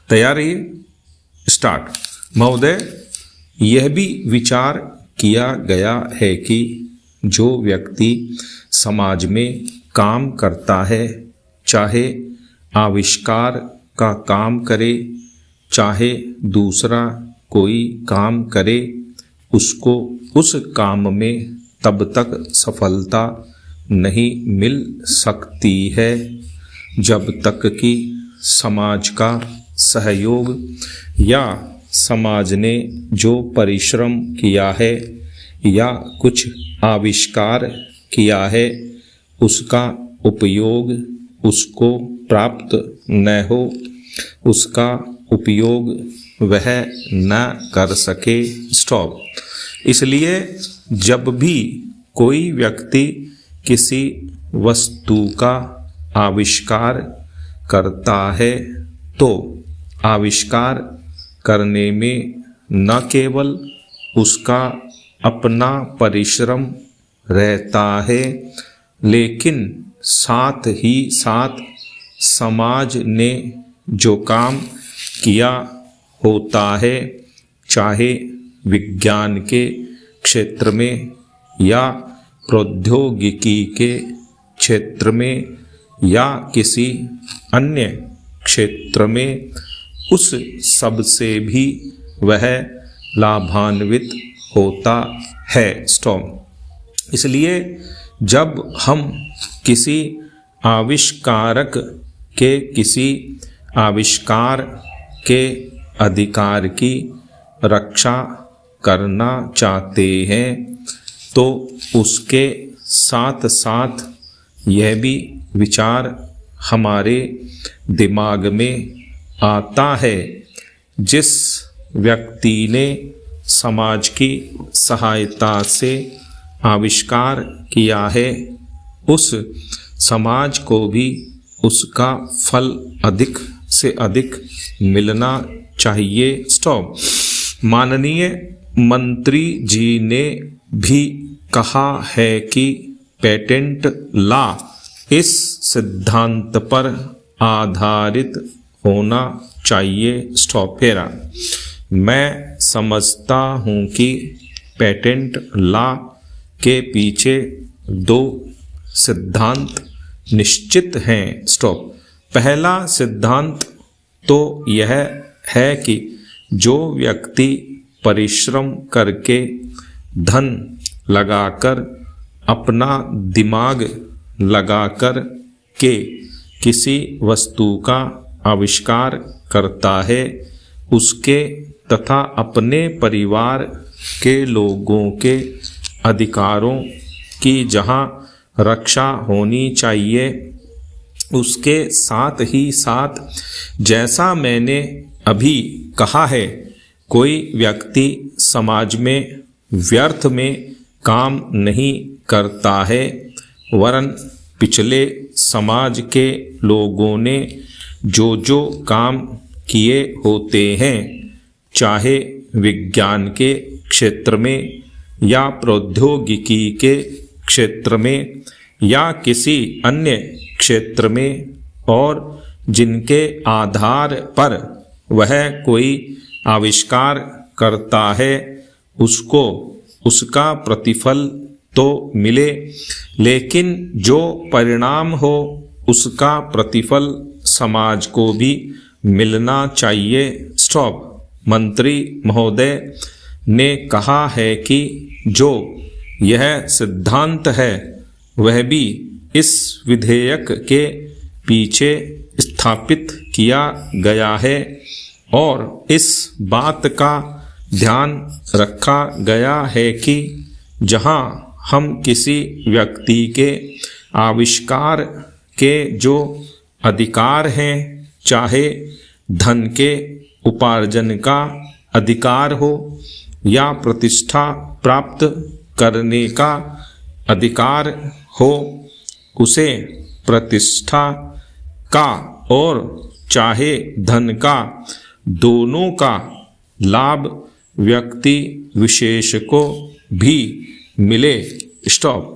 तैयारी स्टार्ट। महोदय, यह भी विचार किया गया है कि जो व्यक्ति समाज में काम करता है, चाहे आविष्कार का काम करे, चाहे दूसरा कोई काम करे, उसको उस काम में तब तक सफलता नहीं मिल सकती है जब तक कि समाज का सहयोग या समाज ने जो परिश्रम किया है या कुछ आविष्कार किया है उसका उपयोग उसको प्राप्त न हो, उसका उपयोग वह न कर सके। स्टॉप। इसलिए जब भी कोई व्यक्ति किसी वस्तु का आविष्कार करता है तो आविष्कार करने में न केवल उसका अपना परिश्रम रहता है, लेकिन साथ ही साथ समाज ने जो काम किया होता है, चाहे विज्ञान के क्षेत्र में या प्रौद्योगिकी के क्षेत्र में या किसी अन्य क्षेत्र में, उस सब से भी वह लाभान्वित होता है। स्टॉप। इसलिए जब हम किसी आविष्कारक के किसी आविष्कार के अधिकार की रक्षा करना चाहते हैं तो उसके साथ साथ यह भी विचार हमारे दिमाग में आता है, जिस व्यक्ति ने समाज की सहायता से आविष्कार किया है उस समाज को भी उसका फल अधिक से अधिक मिलना चाहिए। स्टॉप। माननीय मंत्री जी ने भी कहा है कि पेटेंट लॉ इस सिद्धांत पर आधारित होना चाहिए। स्टॉप। फेरा। मैं समझता हूँ कि पेटेंट लॉ के पीछे दो सिद्धांत निश्चित हैं। स्टॉप। पहला सिद्धांत तो यह है कि जो व्यक्ति परिश्रम करके धन लगाकर अपना दिमाग लगाकर के किसी वस्तु का आविष्कार करता है, उसके तथा अपने परिवार के लोगों के अधिकारों की जहाँ रक्षा होनी चाहिए, उसके साथ ही साथ जैसा मैंने अभी कहा है, कोई व्यक्ति समाज में व्यर्थ में काम नहीं करता है, वरन पिछले समाज के लोगों ने जो जो काम किए होते हैं, चाहे विज्ञान के क्षेत्र में या प्रौद्योगिकी के क्षेत्र में या किसी अन्य क्षेत्र में, और जिनके आधार पर वह कोई आविष्कार करता है, उसको उसका प्रतिफल तो मिले, लेकिन जो परिणाम हो उसका प्रतिफल समाज को भी मिलना चाहिए। स्टॉप। मंत्री महोदय ने कहा है कि जो यह सिद्धांत है वह भी इस विधेयक के पीछे स्थापित किया गया है और इस बात का ध्यान रखा गया है कि जहां हम किसी व्यक्ति के आविष्कार के जो अधिकार हैं, चाहे धन के उपार्जन का अधिकार हो या प्रतिष्ठा प्राप्त करने का अधिकार हो, उसे प्रतिष्ठा का और चाहे धन का, दोनों का लाभ व्यक्ति विशेष को भी मिले। स्टॉप।